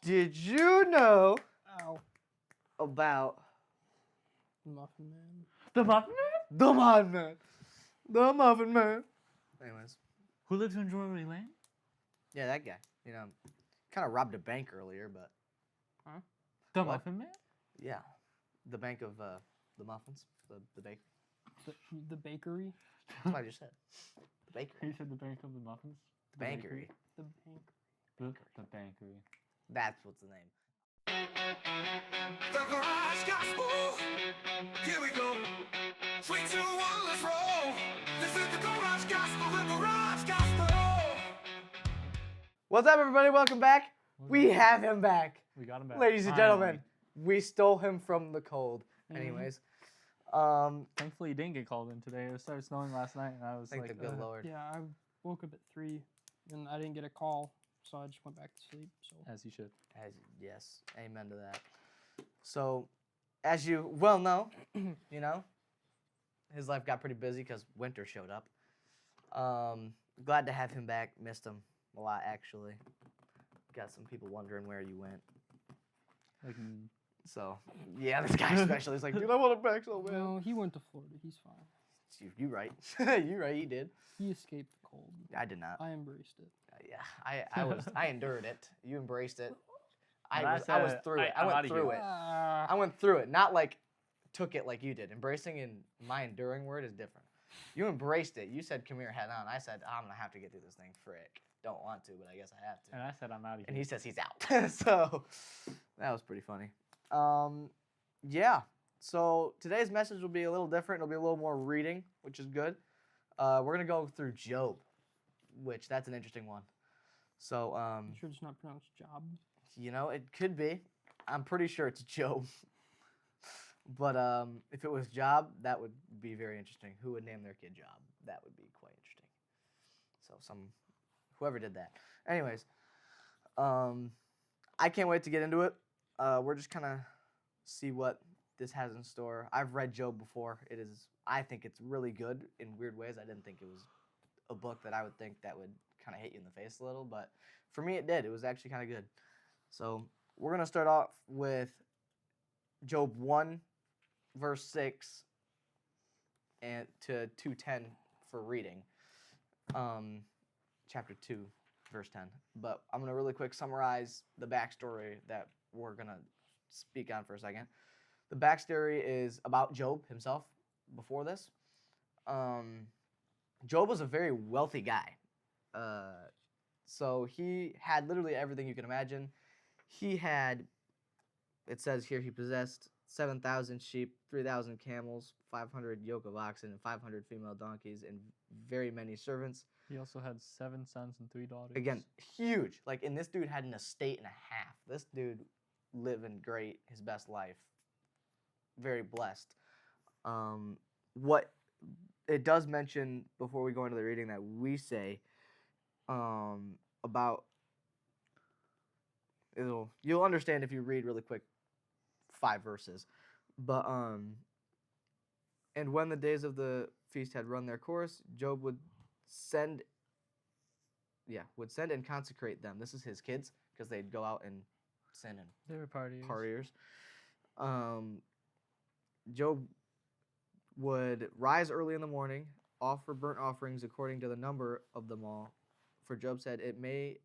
Did you know about The Muffin Man. The Muffin Man? the Muffin Man? The Muffin Man. Anyways, Who lives in Drury Lane? yeah, that guy. You know, kind of robbed a bank earlier, but The What? Muffin Man? yeah, the bank of the muffins, the bakery. The bakery. That's what I just said. The bakery. You said the bank of the muffins? The bankery. The bank. The bankery. That's what's the name. The Garage Gospel. Here we go. 3, 2, 1, let's roll. This is the Garage Gospel. The Garage Gospel. What's up, everybody? Welcome back. We have him back. We got him back. Ladies and Finally. gentlemen, we stole him from the cold. Anyways, Thankfully, he didn't get called in today. It started snowing last night, and I was thank like, the good Lord. Yeah, I woke up at 3, and I didn't get a call, so I just went back to sleep. So as he should. Yes, amen to that. So, as you well know, you know, his life got pretty busy because winter showed up. Glad to have him back. Missed him a lot, actually. Got some people wondering where you went. Like, So, yeah, this guy especially is like, dude, I want him back so bad. no, he went to Florida. He's fine. You right. you right, he did. He escaped the cold. I did not. I embraced it. Yeah, I endured it. You embraced it. I When I was said, through it. I I'm went outta through here. it. I went through it. Not like took it like you did. Embracing and my enduring word is different. You embraced it. You said, come here, head on. I said, I'm going to have to get through this thing. Frick. Don't want to, but I guess I have to. and I said, I'm out of here. And he says he's out. So that was pretty funny. Yeah. So today's message will be a little different. It'll be a little more reading, which is good. We're going to go through Job, which that's an interesting one. So, You sure it's not pronounced job? you know, it could be. I'm pretty sure it's Job. But if it was Job, that would be very interesting. Who would name their kid Job? That would be quite interesting. So whoever did that. Anyways, I can't wait to get into it. We're just kind of see what this has in store. I've read Job before. I think it's really good in weird ways. I didn't think it was a book that I would think that would kind of hit you in the face a little, but for me it did. It was actually kind of good. So we're going to start off with Job 1, verse 6, and to 2:10 for reading. Chapter 2, verse 10. But I'm going to really quick summarize the backstory that we're going to speak on for a second. The backstory is about Job himself before this. Job was a very wealthy guy. So he had literally everything you can imagine. He had, it says here, he possessed 7,000 sheep, 3,000 camels, 500 yoke of oxen, and 500 female donkeys, and very many servants. He also had 7 sons and 3 daughters. Again, huge. Like, and this dude had an estate and a half. This dude living great, his best life. Very blessed. What it does mention before we go into the reading that we say about you'll understand if you read really quick 5 verses. But and when the days of the feast had run their course, Job would send and consecrate them. This is his kids, because they'd go out and sin and They were partiers. Job would rise early in the morning, offer burnt offerings according to the number of them all. For Job said, "It may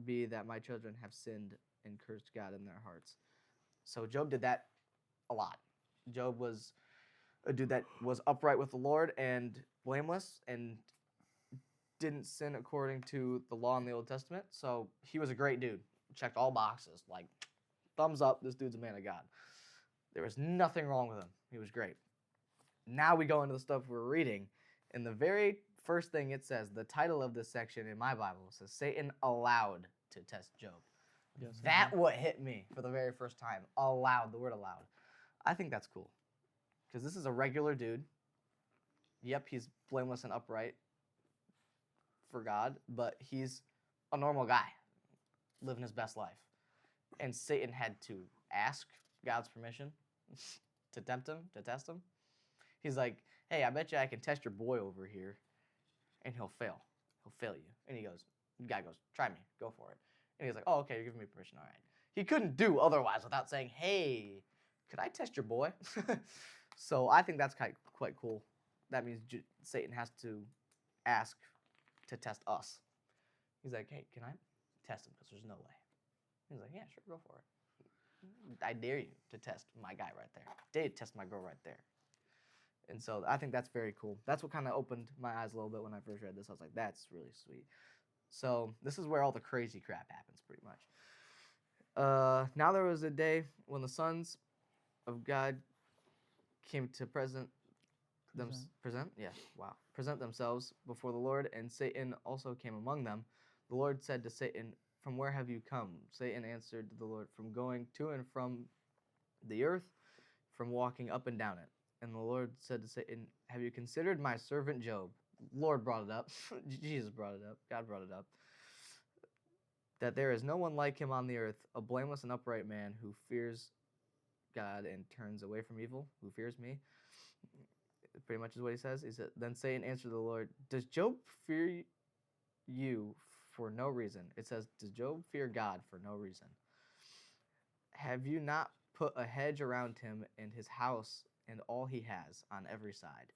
be that my children have sinned and cursed God in their hearts." So Job did that a lot. Job was a dude that was upright with the Lord and blameless and didn't sin according to the law in the Old Testament. So he was a great dude. Checked all boxes. Like, thumbs up, this dude's a man of God. There was nothing wrong with him. He was great. Now we go into the stuff we're reading. And the very first thing it says, the title of this section in my Bible says, Satan allowed to test Job. Yes, That what hit me for the very first time. Allowed, the word allowed. I think that's cool. Because this is a regular dude. Yep, he's blameless and upright for God, but he's a normal guy living his best life. And Satan had to ask God's permission to tempt him, to test him. He's like, hey, I bet you I can test your boy over here, and he'll fail. He'll fail you. And the guy goes, try me, go for it. And he's like, oh, okay, you're giving me permission, all right. he couldn't do otherwise without saying, "Hey, could I test your boy?" So I think that's quite cool. That means Satan has to ask to test us. He's like, "Hey, can I test him? Because there's no way." He's like, "Yeah, sure, go for it. I dare you to test my guy right there. Dare you to test my girl right there." And so I think that's very cool. That's what kind of opened my eyes a little bit when I first read this. I was like, that's really sweet. So this is where all the crazy crap happens, pretty much. Now there was a day when the sons of God came to present themselves before the Lord, and Satan also came among them. The Lord said to Satan, "From where have you come?" Satan answered the Lord, "From going to and from the earth, from walking up and down it." And the Lord said to Satan, "Have you considered my servant Job?" Lord brought it up. Jesus brought it up. God brought it up. "That there is no one like him on the earth, a blameless and upright man who fears God and turns away from evil, who fears me." Pretty much is what he says. He said, then Satan answered the Lord, "Does Job fear you for no reason?" It says, "Does Job fear God for no reason? Have you not put a hedge around him and his house and all he has on every side?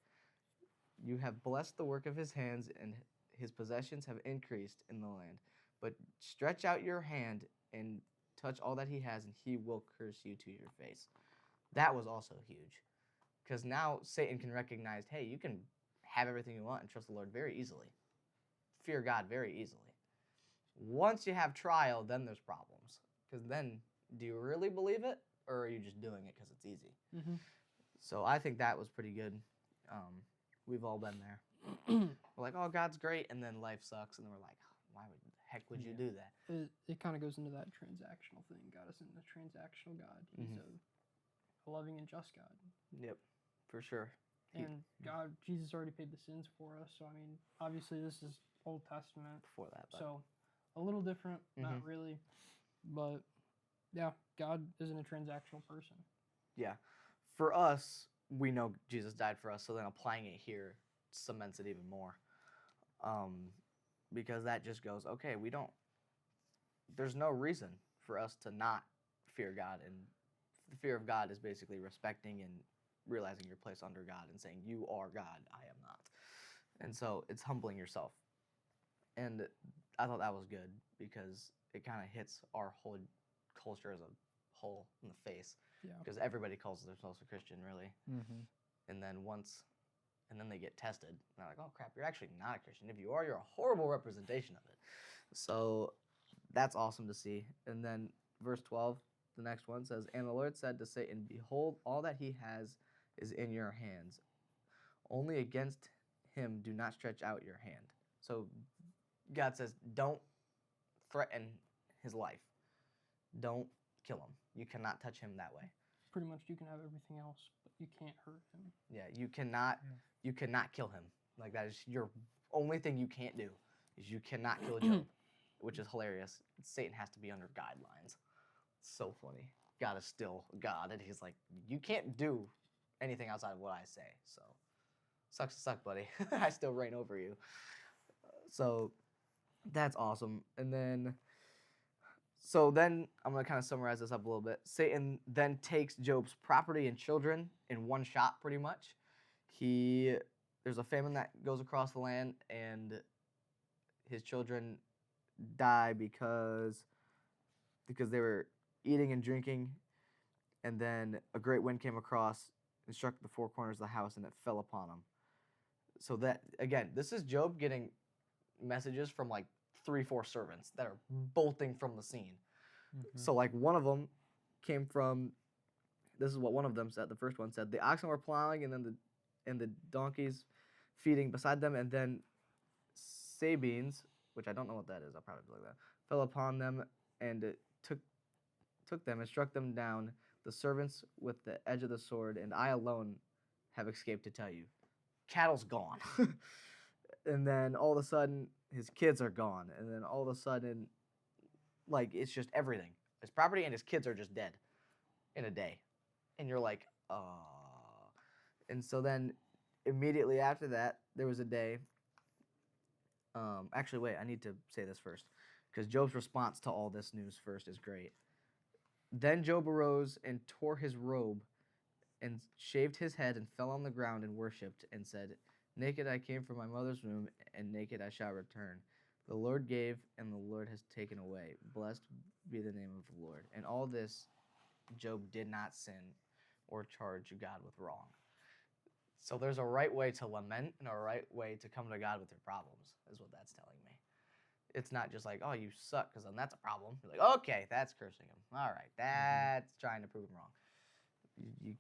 You have blessed the work of his hands, and his possessions have increased in the land. But stretch out your hand and touch all that he has, and he will curse you to your face." That was also huge. Because now Satan can recognize, hey, you can have everything you want and trust the Lord very easily. Fear God very easily. Once you have trial, then there's problems. Because then, do you really believe it? Or are you just doing it because it's easy? Mm-hmm. So I think that was pretty good. We've all been there. We're like, oh, God's great. And then life sucks. And then we're like, why would the heck would you do that? It kind of goes into that transactional thing. God isn't a transactional God. He's a loving and just God. Yep, for sure. And God, Jesus already paid the sins for us. So, I mean, obviously this is Old Testament. Before that. But. So, a little different, not really. But, yeah, God isn't a transactional person. Yeah. For us, we know Jesus died for us, so then applying it here cements it even more. Because that just goes, okay, there's no reason for us to not fear God. And the fear of God is basically respecting and realizing your place under God and saying, you are God, I am not. And so it's humbling yourself. And I thought that was good because it kind of hits our whole culture as a whole in the face. Yeah. Because everybody calls themselves a Christian, really. Mm-hmm. And then they get tested. And they're like, oh, crap, you're actually not a Christian. If you are, you're a horrible representation of it. So that's awesome to see. And then verse 12, the next one says, "And the Lord said to Satan, behold, all that he has is in your hands. Only against him do not stretch out your hand." So God says, don't threaten his life. Don't kill him. You cannot touch him that way. Pretty much you can have everything else, but you can't hurt him. Yeah, you cannot kill him. Like, that is your only thing you can't do, is you cannot kill Job, which is hilarious. Satan has to be under guidelines. It's so funny. God is still God, and he's like, you can't do anything outside of what I say. So, sucks to suck, buddy. I still reign over you. So, that's awesome. And then, I'm going to kind of summarize this up a little bit. Satan then takes Job's property and children in one shot, pretty much. There's a famine that goes across the land, and his children die because they were eating and drinking, and then a great wind came across and struck the four corners of the house, and it fell upon them. So that, again, this is Job getting messages from like 3-4 servants that are bolting from the scene. So like one of them came from, this is what one of them said, the first one said, "The oxen were plowing, and then the donkeys feeding beside them, and then Sabines," which I don't know what that is, I'll probably be like that, "fell upon them and took them and struck them down, the servants with the edge of the sword, and I alone have escaped to tell you." Cattle's gone. And then all of a sudden, his kids are gone. And then all of a sudden, like, it's just everything. His property and his kids are just dead in a day. And you're like, oh. And so then immediately after that, there was a day. Actually, wait, I need to say this first. Because Job's response to all this news first is great. Then Job arose and tore his robe and shaved his head and fell on the ground and worshipped and said, Naked I came from my mother's womb, and naked I shall return. The Lord gave, and the Lord has taken away. Blessed be the name of the Lord. And all this, Job did not sin or charge God with wrong. So there's a right way to lament and a right way to come to God with your problems, is what that's telling me. It's not just like, oh, you suck, because then that's a problem. You're like, okay, that's cursing him. All right, that's trying to prove him wrong.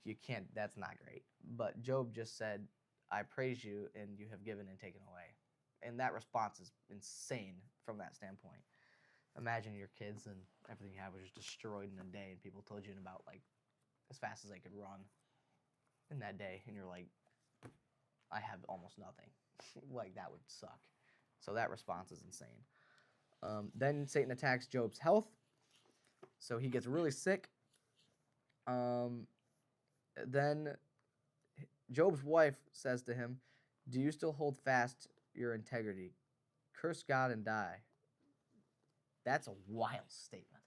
You can't, that's not great. But Job just said, I praise you, and you have given and taken away. And that response is insane from that standpoint. Imagine your kids and everything you have was just destroyed in a day, and people told you in about like as fast as they could run in that day, and you're like, I have almost nothing. Like, that would suck. So that response is insane. Then Satan attacks Job's health. So he gets really sick. Then Job's wife says to him, do you still hold fast your integrity? Curse God and die. That's a wild statement.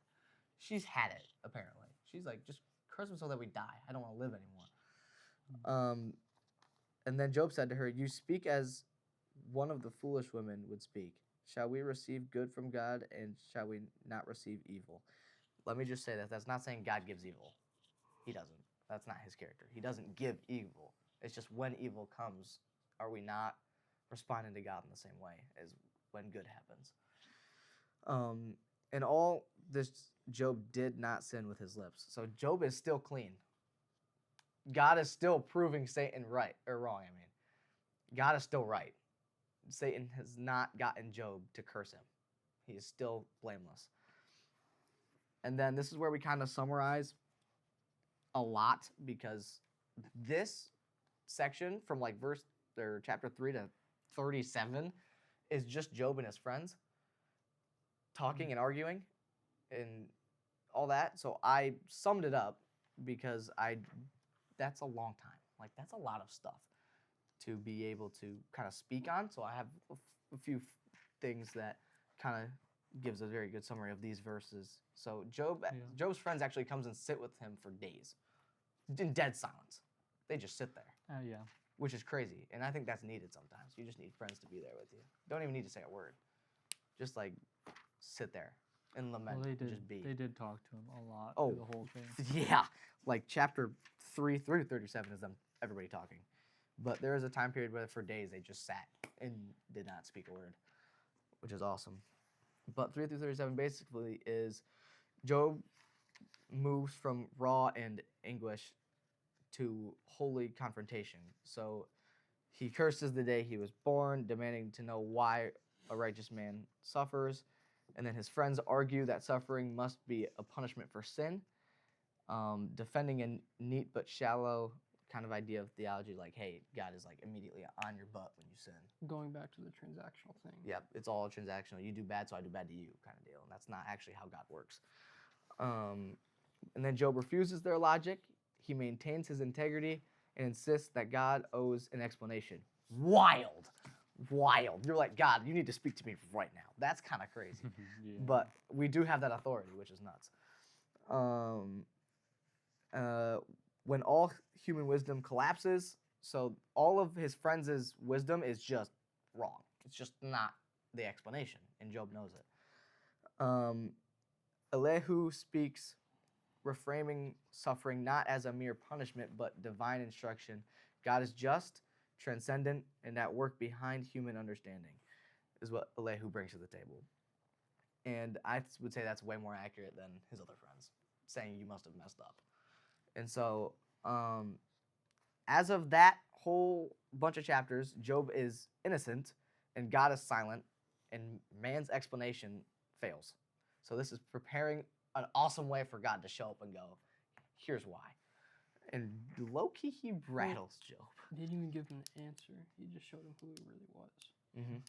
She's had it, apparently. She's like, just curse him so that we die. I don't want to live anymore. And then Job said to her, you speak as one of the foolish women would speak. Shall we receive good from God, and shall we not receive evil? Let me just say that that's not saying God gives evil. He doesn't. That's not his character. He doesn't give evil. It's just when evil comes, are we not responding to God in the same way as when good happens? And all this, Job did not sin with his lips. So Job is still clean. God is still proving Satan right, or wrong, I mean. God is still right. Satan has not gotten Job to curse him. He is still blameless. And then this is where we kind of summarize a lot, because this section from like chapter 3 to 37 is just Job and his friends talking and arguing and all that. So I summed it up because that's a long time. Like, that's a lot of stuff to be able to kind of speak on. So I have a few things that kind of gives a very good summary of these verses. So Job's friends actually comes and sit with him for days in dead silence. They just sit there. Yeah. Which is crazy. And I think that's needed sometimes. You just need friends to be there with you. Don't even need to say a word. Just like sit there and lament. Well, And just be. They did talk to him a lot Oh, through the whole thing. Yeah. Like chapter 3 through 37 is them, everybody talking. But there is a time period where for days they just sat and did not speak a word, which is awesome. But 3 through 37 basically is Job moves from raw and anguish to holy confrontation. So he curses the day he was born, demanding to know why a righteous man suffers. And then his friends argue that suffering must be a punishment for sin, defending a neat but shallow kind of idea of theology, like, hey, God is like immediately on your butt when you sin. Going back to the transactional thing. Yep, it's all transactional. You do bad, so I do bad to you kind of deal. And that's not actually how God works. And then Job refuses their logic. He maintains his integrity and insists that God owes an explanation. Wild. You're like, God, you need to speak to me right now. That's kind of crazy. Yeah. But we do have that authority, which is nuts. When all human wisdom collapses, so all of his friends' wisdom is just wrong. It's just not the explanation, and Job knows it. Elihu speaks, reframing suffering not as a mere punishment, but divine instruction. God is just, transcendent, and at work behind human understanding, is what Elihu brings to the table. And I would say that's way more accurate than his other friends, saying you must have messed up. And so, as of that whole bunch of chapters, Job is innocent, and God is silent, and man's explanation fails. So this is preparing an awesome way for God to show up and go, here's why. And low-key, he rattles Job. He didn't even give him an answer. He just showed him who he really was. Mm-hmm.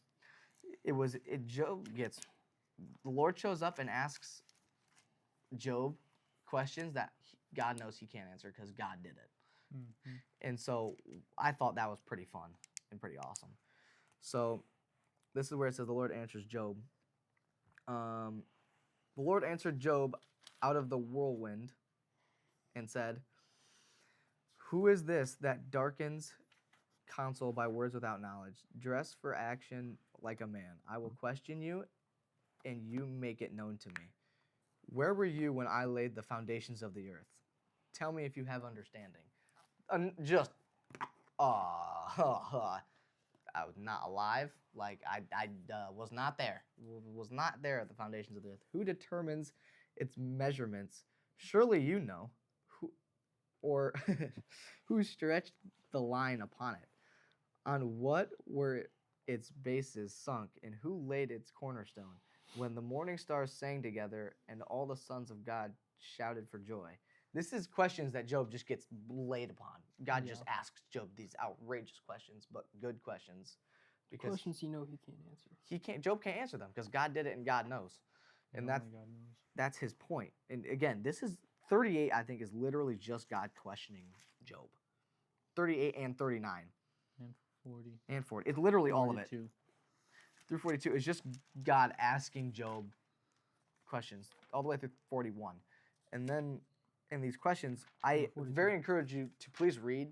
The Lord shows up and asks Job questions that God knows he can't answer because God did it. Mm-hmm. And so I thought that was pretty fun and pretty awesome. So this is where it says the Lord answers Job. The Lord answered Job out of the whirlwind and said, "Who is this that darkens counsel by words without knowledge? Dress for action like a man. I will question you, and you make it known to me. Where were you when I laid the foundations of the earth? Tell me if you have understanding." Just, I was not alive. Like, I was not there. Was not there at the foundations of the earth. Who determines its measurements? Surely you know. Who, or who stretched the line upon it? On what were its bases sunk, and who laid its cornerstone? When the morning stars sang together, and all the sons of God shouted for joy. This is questions that Job just gets laid upon. God just asks Job these outrageous questions, but good questions, because Questions he can't answer. Job can't answer them because God did it and God knows, and Only God knows. that's his point. And again, this is 38. I think is literally just God questioning Job. 38 and 39 And 40. and 40. It's literally all of it. 42. Through 42 is just God asking Job questions all the way through 41. And then in these questions, I 42. very encourage you to please read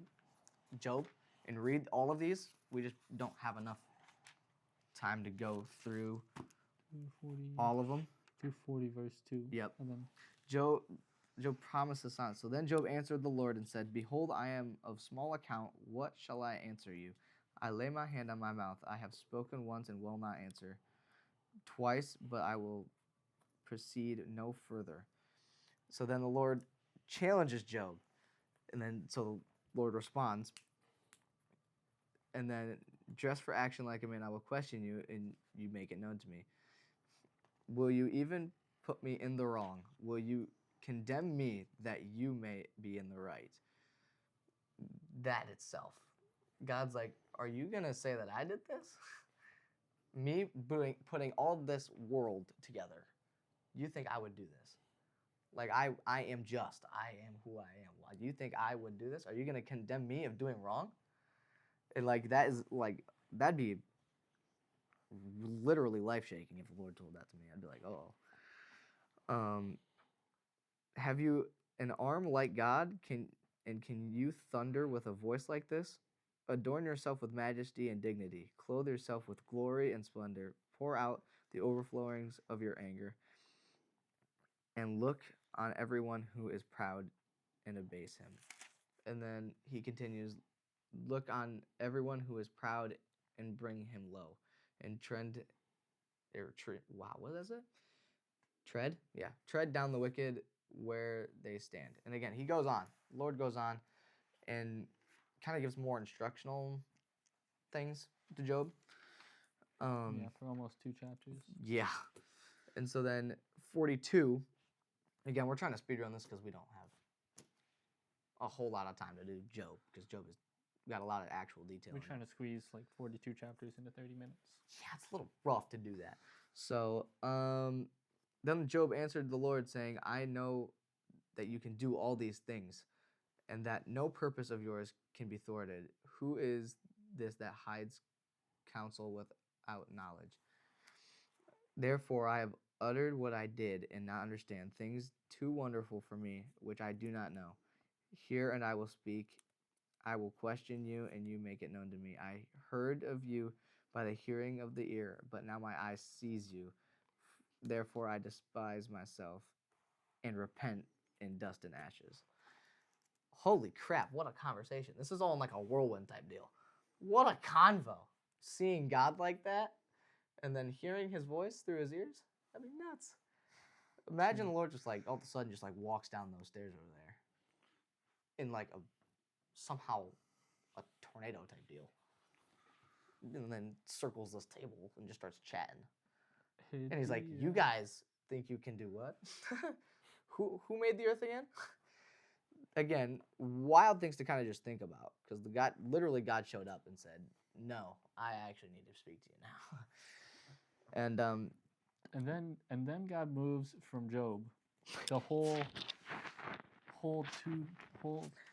Job and read all of these. We just don't have enough time to go through 40, all of them. through 40 verse 2. Yep. And then Job promised a son. So then Job answered the Lord and said, "Behold, I am of small account. What shall I answer you? I lay my hand on my mouth. I have spoken once and will not answer. Twice, but I will proceed no further." So then the Lord challenges Job. And then so the Lord responds. And then, "Dress for action like a man. I will question you, and you make it known to me. Will you even put me in the wrong? Will you condemn me that you may be in the right?" That itself. God's like, are you going to say that I did this? Me putting all this world together. You think I would do this? Like, I am just. I am who I am. Why do you think I would do this? Are you going to condemn me of doing wrong? And like, that is like, that'd be literally life-shaking if the Lord told that to me. I'd be like, oh. Have you an arm like God? Can you thunder with a voice like this? Adorn yourself with majesty and dignity. Clothe yourself with glory and splendor. Pour out the overflowings of your anger. And look on everyone who is proud and abase him. And then he continues, look on everyone who is proud and bring him low. And what is it? Tread? Yeah. Tread down the wicked where they stand. And again, he goes on. Lord goes on and kind of gives more instructional things to Job. yeah, for almost 2 chapters. Yeah. And so then 42, again, we're trying to speedrun this because we don't have a whole lot of time to do Job, because Job has got a lot of actual detail. We're trying to squeeze like 42 chapters into 30 minutes. Yeah, it's a little rough to do that. So, then Job answered the Lord, saying, "I know that you can do all these things, and that no purpose of yours can be thwarted. Who is this that hides counsel without knowledge? Therefore I have uttered what I did and not understand, things too wonderful for me, which I do not know. Hear, and I will speak. I will question you, and you make it known to me. I heard of you by the hearing of the ear, but now my eye sees you. Therefore I despise myself and repent in dust and ashes." Holy crap, what a conversation. This is all in like a whirlwind type deal. What a convo. Seeing God like that and then hearing his voice through his ears, that'd be nuts. Imagine the Lord just like all of a sudden just like walks down those stairs over there in like somehow a tornado type deal. And then circles this table and just starts chatting. And he's like, "You guys think you can do what?" Who made the earth again? Again, wild things to kind of just think about, because God showed up and said, "No, I actually need to speak to you now." And then God moves from Job the whole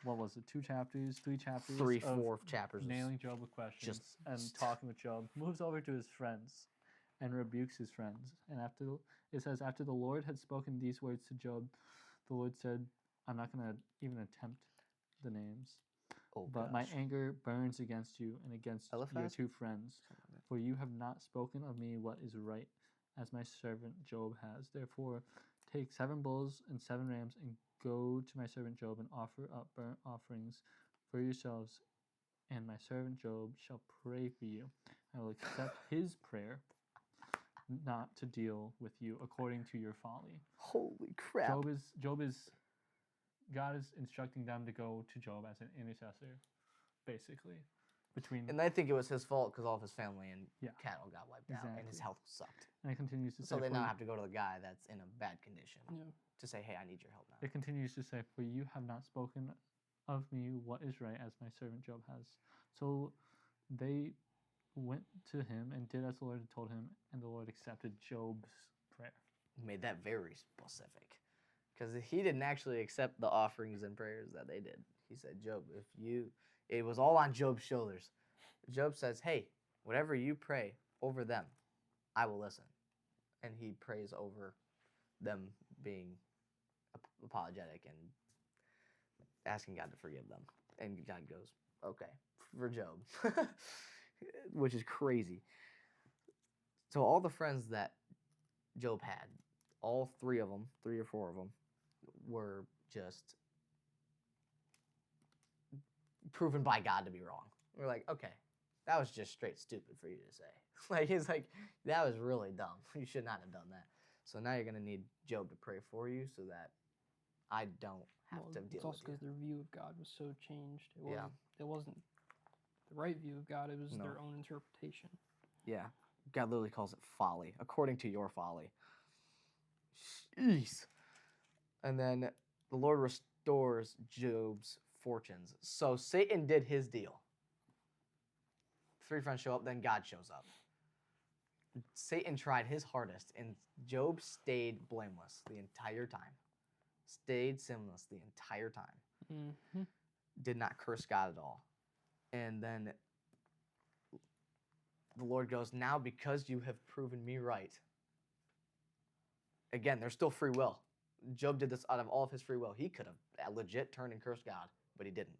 what was it, 2 chapters, 3 chapters, 4 chapters. nailing Job with questions just and talking with Job, moves over to his friends and rebukes his friends. And it says, after the Lord had spoken these words to Job, the Lord said, I'm not going to even attempt the names. Oh, But my gosh. anger burns against you and against your Eliphaz? 2 friends, for you have not spoken of me what is right, as my servant Job has. Therefore, take 7 bulls and 7 rams, and go to my servant Job and offer up burnt offerings for yourselves, and my servant Job shall pray for you. I will accept his prayer, not to deal with you according to your folly. Holy crap. God is instructing them to go to Job as an intercessor, basically, between. And I think it was his fault because all of his family and Yeah. cattle got wiped out, and his Exactly. health sucked. And it continues to So say, they "For now you-" have to go to the guy that's in a bad condition Yeah. to say, hey, I need your help now. It continues to say, "For you have not spoken of me what is right, as my servant Job has." So they went to him and did as the Lord had told him, and the Lord accepted Job's prayer. Made that very specific. Because he didn't actually accept the offerings and prayers that they did. He said, Job, it was all on Job's shoulders. Job says, hey, whatever you pray over them, I will listen. And he prays over them being apologetic and asking God to forgive them. And God goes, okay, for Job. Which is crazy. So all the friends that Job had, all 3 of them, 3 or 4 of them, were just proven by God to be wrong. We're like, okay, that was just straight stupid for you to say. Like, he's like, that was really dumb. You should not have done that. So now you're going to need Job to pray for you so that I don't have to deal It's also with because you. their view of God was so changed. Yeah. It wasn't the right view of God. It was No. their own interpretation. Yeah. God literally calls it folly, according to your folly. Jeez. And then the Lord restores Job's fortunes. So Satan did his deal. 3 friends show up, then God shows up. Satan tried his hardest, and Job stayed blameless the entire time. Stayed sinless the entire time. Mm-hmm. Did not curse God at all. And then the Lord goes, now because you have proven me right. Again, there's still free will. Job did this out of all of his free will. He could have legit turned and cursed God, but he didn't.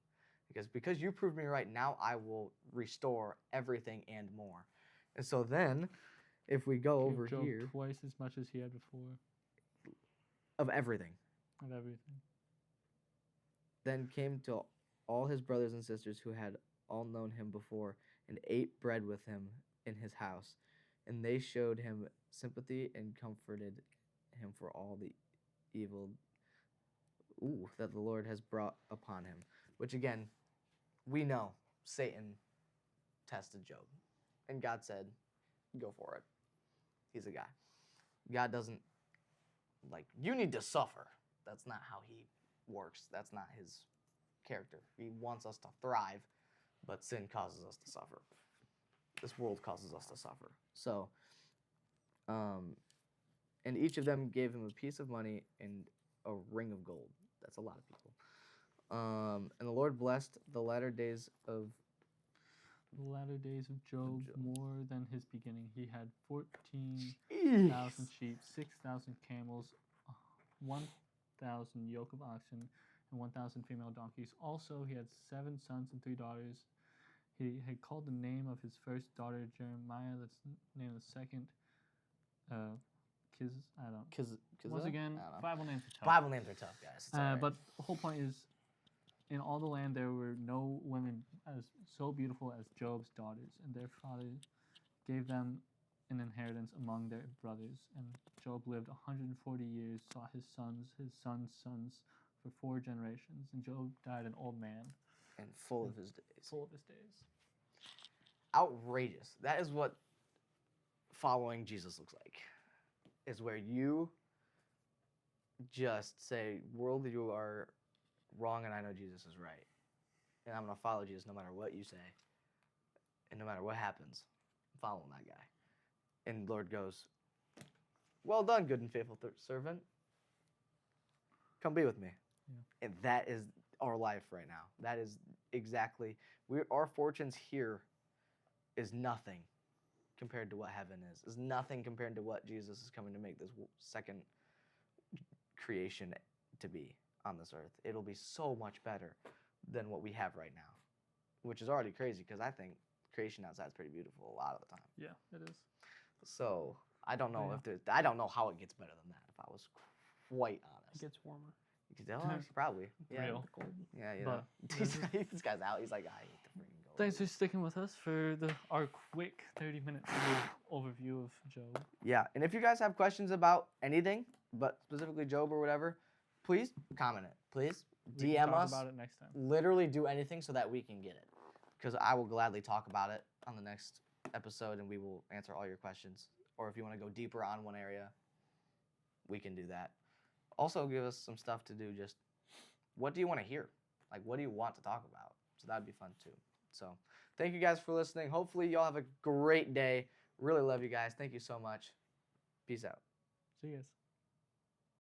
Because you proved me right, now I will restore everything and more. And so then, if we go Give over Job here, twice as much as he had before of everything, of everything. then came to all his brothers and sisters who had all known him before and ate bread with him in his house. And they showed him sympathy and comforted him for all the evil that the Lord has brought upon him. Which again, we know Satan tested Job. And God said, go for it. He's a guy. God doesn't, you need to suffer. That's not how he works. That's not his character. He wants us to thrive, but sin causes us to suffer. This world causes us to suffer. So, and each of them gave him a piece of money and a ring of gold. That's a lot of people. And the Lord blessed the latter days of Job Job. more than his beginning. He had 14,000 sheep, 6,000 camels, 1,000 yoke of oxen, and 1,000 female donkeys. Also, he had 7 sons and 3 daughters. He had called the name of his first daughter Jeremiah. That's the name of the second. Once again, I don't know. Bible names are tough. Bible names are tough, guys. It's all right. But the whole point is, in all the land there were no women as so beautiful as Job's daughters, and their father gave them an inheritance among their brothers. And Job lived 140 years, saw his sons' sons for 4 generations, and Job died an old man, and full of his days. full of his days. Outrageous. That is what following Jesus looks like. Is where you just say, world, you are wrong and I know Jesus is right. And I'm going to follow Jesus no matter what you say. And no matter what happens, I'm following that guy. And the Lord goes, well done, good and faithful servant. Come be with me. Yeah. And that is our life right now. That is exactly, our fortunes here is nothing compared to what heaven is. It's nothing compared to what Jesus is coming to make this second creation to be on this earth. It'll be so much better than what we have right now, which is already crazy because I think creation outside is pretty beautiful a lot of the time. Yeah, it is. So I don't know Yeah. if there's, I don't know how it gets better than that. If I was quite honest, It gets warmer. you could tell us, probably. Yeah, Real. The cold. yeah, you But know. This guy's out. He's like, I hate the freaking cold. Thanks for sticking with us for our quick 30-minute overview of Job. Yeah, and if you guys have questions about anything, but specifically Job or whatever, please comment it. Please We can DM talk us. about it next time. Literally do anything so that we can get it, because I will gladly talk about it on the next episode, and we will answer all your questions. Or if you want to go deeper on one area, we can do that. Also, give us some stuff to do. Just what do you want to hear? Like, what do you want to talk about? So that'd be fun too. So thank you guys for listening. Hopefully, y'all have a great day. Really love you guys. Thank you so much. Peace out. See you guys.